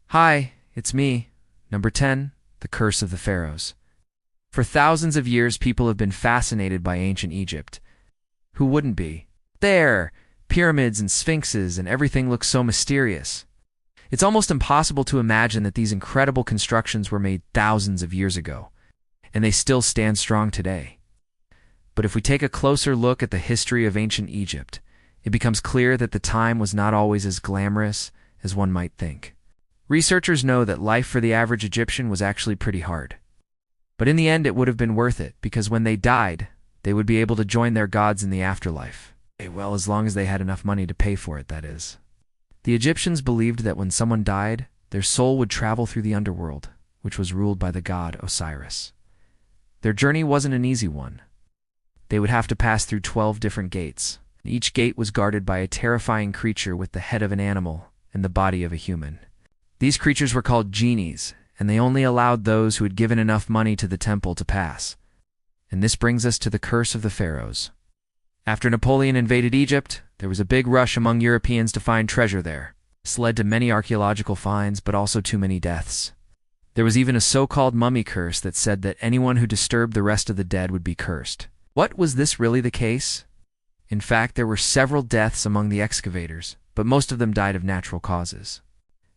Hi, it's me. Number 10, The Curse of the Pharaohs. For thousands of years, people have been fascinated by ancient Egypt. Who wouldn't be? There! Pyramids and sphinxes and everything looks so mysterious. It's almost impossible to imagine that these incredible constructions were made thousands of years ago, and they still stand strong today. But if we take a closer look at the history of ancient Egypt, it becomes clear that the time was not always as glamorous as one might think. Researchers know that life for the average Egyptian was actually pretty hard. But in the end, it would have been worth it, because when they died, they would be able to join their gods in the afterlife. Well, as long as they had enough money to pay for it, that is. The Egyptians believed that when someone died, their soul would travel through the underworld, which was ruled by the god Osiris. Their journey wasn't an easy one. They would have to pass through 12 different gates. Each gate was guarded by a terrifying creature with the head of an animal and the body of a human. These creatures were called genies, and they only allowed those who had given enough money to the temple to pass. And this brings us to the curse of the pharaohs. After Napoleon invaded Egypt, there was a big rush among Europeans to find treasure there. This led to many archaeological finds, but also too many deaths. There was even a so-called mummy curse that said that anyone who disturbed the rest of the dead would be cursed. What, was this really the case? In fact, there were several deaths among the excavators, but most of them died of natural causes.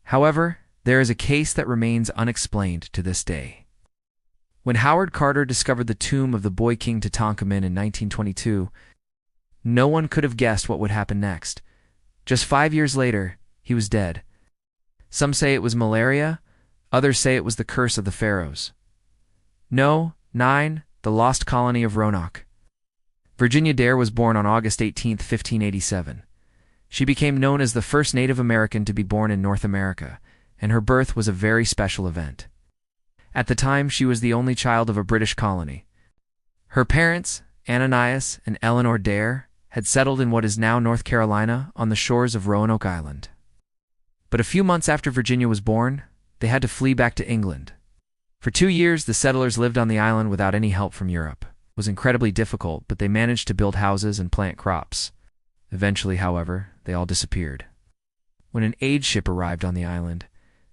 However, there is a case that remains unexplained to this day. When Howard Carter discovered the tomb of the boy king Tutankhamun in 1922, no one could have guessed what would happen next. Just 5 years later, he was dead. Some say it was malaria, others say it was the curse of the pharaohs. No, 9, the lost colony of Roanoke. Virginia Dare was born on August 18, 1587. She became known as the first Native American to be born in North America, and her birth was a very special event. At the time, she was the only child of a British colony. Her parents, Ananias and Eleanor Dare, had settled in what is now North Carolina on the shores of Roanoke Island. But a few months after Virginia was born, they had to flee back to England. For 2 years, the settlers lived on the island without any help from Europe. It was incredibly difficult, but they managed to build houses and plant crops. Eventually, however, they all disappeared. When an aid ship arrived on the island,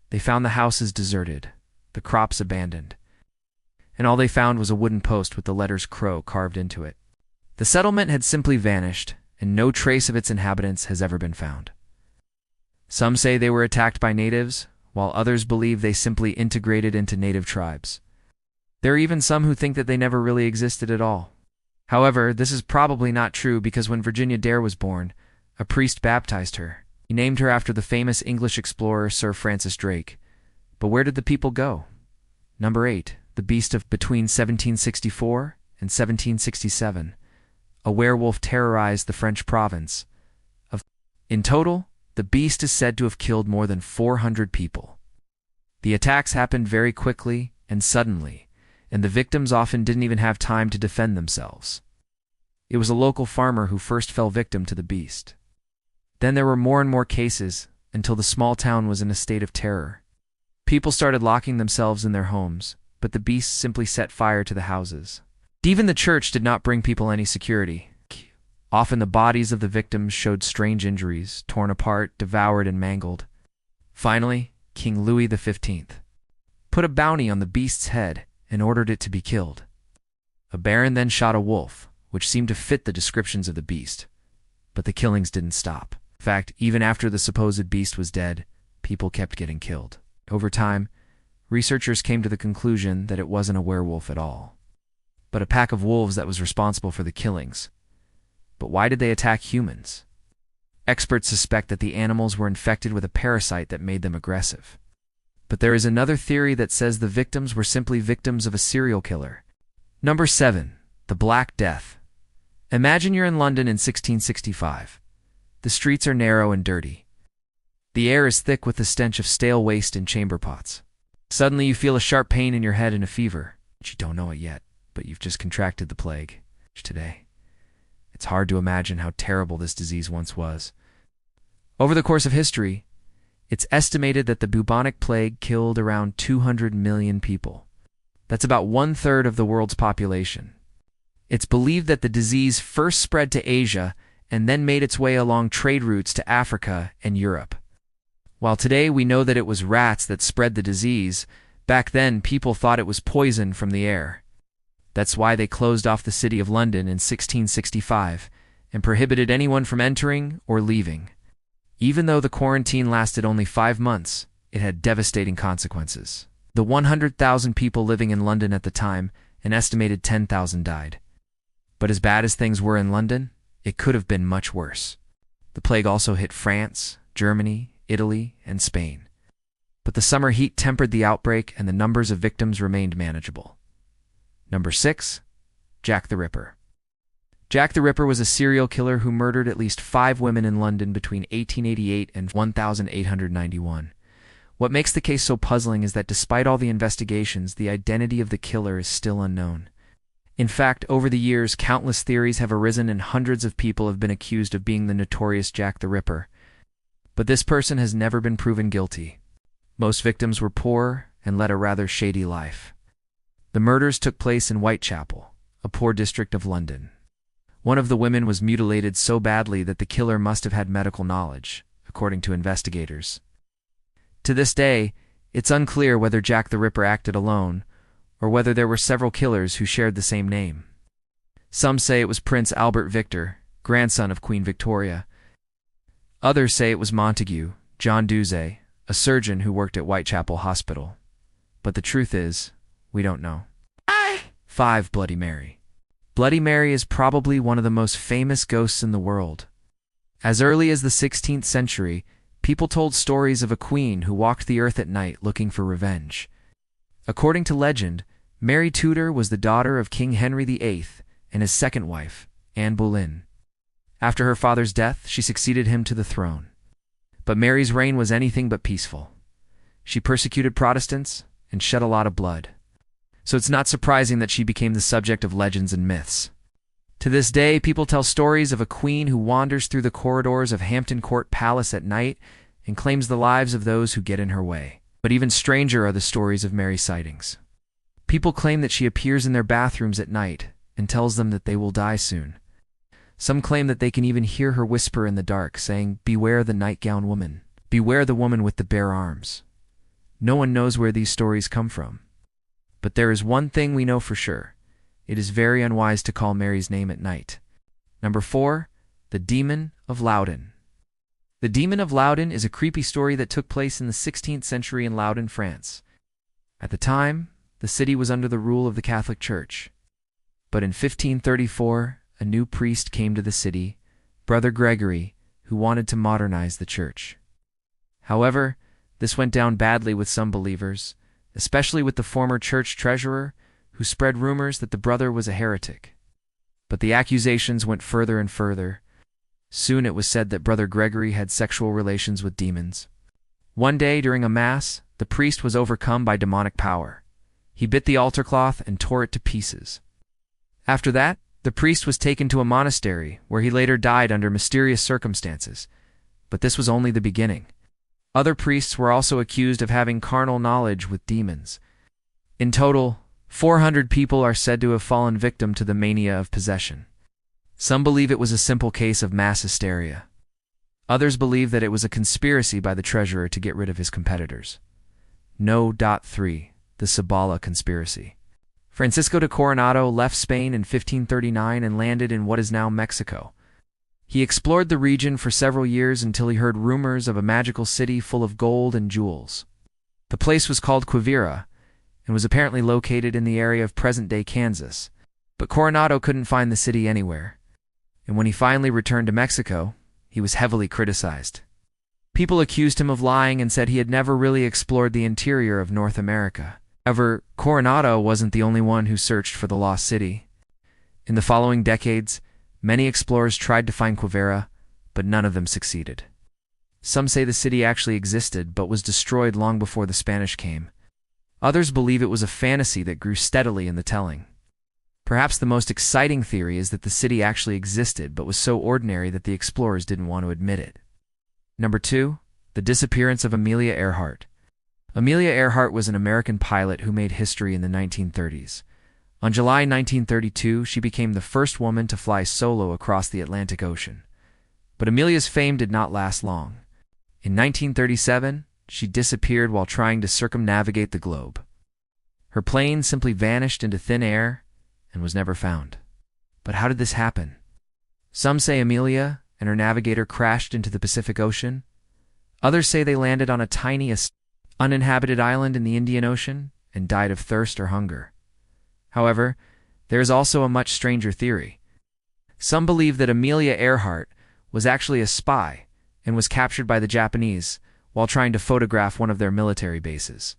they found the houses deserted, the crops abandoned, and all they found was a wooden post with the letters Crow carved into it. The settlement had simply vanished, and no trace of its inhabitants has ever been found. Some say they were attacked by natives, while others believe they simply integrated into native tribes. There are even some who think that they never really existed at all. However, this is probably not true, because when Virginia Dare was born, a priest baptized her. He named her after the famous English explorer Sir Francis Drake. But where did the people go? Number 8, the beast of between 1764 and 1767. A werewolf terrorized the French province of. In total, the beast is said to have killed more than 400 people. The attacks happened very quickly and suddenly, and the victims often didn't even have time to defend themselves. It was a local farmer who first fell victim to the beast. Then there were more and more cases, until the small town was in a state of terror. People started locking themselves in their homes, but the beast simply set fire to the houses. Even the church did not bring people any security. Often the bodies of the victims showed strange injuries, torn apart, devoured, and mangled. Finally, King Louis XV put a bounty on the beast's head and ordered it to be killed. A baron then shot a wolf, which seemed to fit the descriptions of the beast. But the killings didn't stop. In fact, even after the supposed beast was dead, people kept getting killed. Over time, researchers came to the conclusion that it wasn't a werewolf at all, but a pack of wolves that was responsible for the killings. But why did they attack humans? Experts suspect that the animals were infected with a parasite that made them aggressive. But there is another theory that says the victims were simply victims of a serial killer. Number 7, the Black Death. Imagine you're in London in 1665. The streets are narrow and dirty. The air is thick with the stench of stale waste and chamber pots. Suddenly you feel a sharp pain in your head and a fever. You don't know it yet, but you've just contracted the plague today. It's hard to imagine how terrible this disease once was. Over the course of history, it's estimated that the bubonic plague killed around 200 million people. That's about 1/3 of the world's population. It's believed that the disease first spread to Asia and then made its way along trade routes to Africa and Europe. While today we know that it was rats that spread the disease, back then people thought it was poison from the air. That's why they closed off the city of London in 1665 and prohibited anyone from entering or leaving. Even though the quarantine lasted only 5 months, it had devastating consequences. The 100,000 people living in London at the time, an estimated 10,000 died. But as bad as things were in London, it could have been much worse. The plague also hit France, Germany, Italy, and Spain. But the summer heat tempered the outbreak and the numbers of victims remained manageable. Number 6. Jack the Ripper. Jack the Ripper was a serial killer who murdered at least 5 women in London between 1888 and 1891. What makes the case so puzzling is that despite all the investigations, the identity of the killer is still unknown. In fact, over the years, countless theories have arisen and hundreds of people have been accused of being the notorious Jack the Ripper. But this person has never been proven guilty. Most victims were poor and led a rather shady life. The murders took place in Whitechapel, a poor district of London. One of the women was mutilated so badly that the killer must have had medical knowledge, according to investigators. To this day, it's unclear whether Jack the Ripper acted alone, or whether there were several killers who shared the same name. Some say it was Prince Albert Victor, grandson of Queen Victoria. Others say it was Montague, John Duzay, a surgeon who worked at Whitechapel Hospital. But the truth is, we don't know. 5. Bloody Mary. Bloody Mary is probably one of the most famous ghosts in the world. As early as the 16th century, people told stories of a queen who walked the earth at night looking for revenge. According to legend, Mary Tudor was the daughter of King Henry VIII and his second wife, Anne Boleyn. After her father's death, she succeeded him to the throne. But Mary's reign was anything but peaceful. She persecuted Protestants and shed a lot of blood. So it's not surprising that she became the subject of legends and myths. To this day, people tell stories of a queen who wanders through the corridors of Hampton Court Palace at night and claims the lives of those who get in her way. But even stranger are the stories of Mary sightings. People claim that she appears in their bathrooms at night and tells them that they will die soon. Some claim that they can even hear her whisper in the dark, saying, "Beware the nightgown woman. Beware the woman with the bare arms." No one knows where these stories come from. But there is one thing we know for sure. It is very unwise to call Mary's name at night. Number 4. The Demon of Loudun. The Demon of Loudun is a creepy story that took place in the 16th century in Loudun, France. At the time, the city was under the rule of the Catholic Church. But in 1534, a new priest came to the city, Brother Gregory, who wanted to modernize the church. However, this went down badly with some believers, especially with the former church treasurer, who spread rumors that the brother was a heretic. But the accusations went further and further. Soon it was said that Brother Gregory had sexual relations with demons. One day during a mass, the priest was overcome by demonic power. He bit the altar cloth and tore it to pieces. After that, the priest was taken to a monastery, where he later died under mysterious circumstances. But this was only the beginning. Other priests were also accused of having carnal knowledge with demons. In total, 400 people are said to have fallen victim to the mania of possession. Some believe it was a simple case of mass hysteria. Others believe that it was a conspiracy by the treasurer to get rid of his competitors. No. 3. The Cibola Conspiracy. Francisco de Coronado left Spain in 1539 and landed in what is now Mexico. He explored the region for several years until he heard rumors of a magical city full of gold and jewels. The place was called Quivira and was apparently located in the area of present-day Kansas. But Coronado couldn't find the city anywhere. And when he finally returned to Mexico, he was heavily criticized. People accused him of lying and said he had never really explored the interior of North America. However, Coronado wasn't the only one who searched for the lost city. In the following decades, many explorers tried to find Quivira, but none of them succeeded. Some say the city actually existed but was destroyed long before the Spanish came. Others believe it was a fantasy that grew steadily in the telling. Perhaps the most exciting theory is that the city actually existed but was so ordinary that the explorers didn't want to admit it. Number 2. The disappearance of Amelia Earhart. Amelia Earhart was an American pilot who made history in the 1930s. On July 1932, she became the first woman to fly solo across the Atlantic Ocean. But Amelia's fame did not last long. In 1937, she disappeared while trying to circumnavigate the globe. Her plane simply vanished into thin air and was never found. But how did this happen? Some say Amelia and her navigator crashed into the Pacific Ocean. Others say they landed on a tiny, uninhabited island in the Indian Ocean and died of thirst or hunger. However, there is also a much stranger theory. Some believe that Amelia Earhart was actually a spy and was captured by the Japanese while trying to photograph one of their military bases.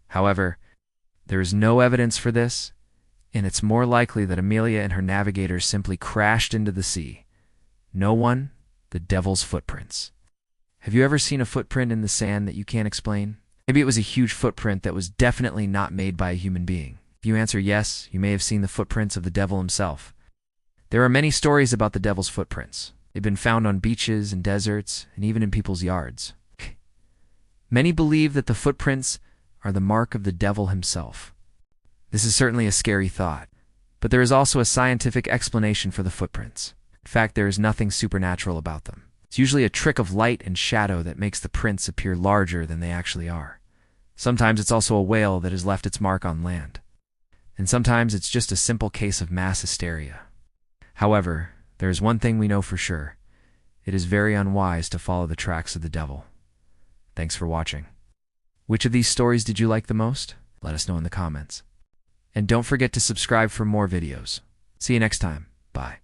However, there is no evidence for this, and it's more likely that Amelia and her navigators simply crashed into the sea. No one, the devil's footprints. Have you ever seen a footprint in the sand that you can't explain? Maybe it was a huge footprint that was definitely not made by a human being. If you answer yes, you may have seen the footprints of the devil himself. There are many stories about the devil's footprints. They've been found on beaches and deserts, and even in people's yards. Many believe that the footprints are the mark of the devil himself. This is certainly a scary thought, but there is also a scientific explanation for the footprints. In fact, there is nothing supernatural about them. It's usually a trick of light and shadow that makes the prints appear larger than they actually are. Sometimes it's also a whale that has left its mark on land. And sometimes it's just a simple case of mass hysteria. However, there is one thing we know for sure. It is very unwise to follow the tracks of the devil. Thanks for watching. Which of these stories did you like the most? Let us know in the comments. And don't forget to subscribe for more videos. See you next time. Bye.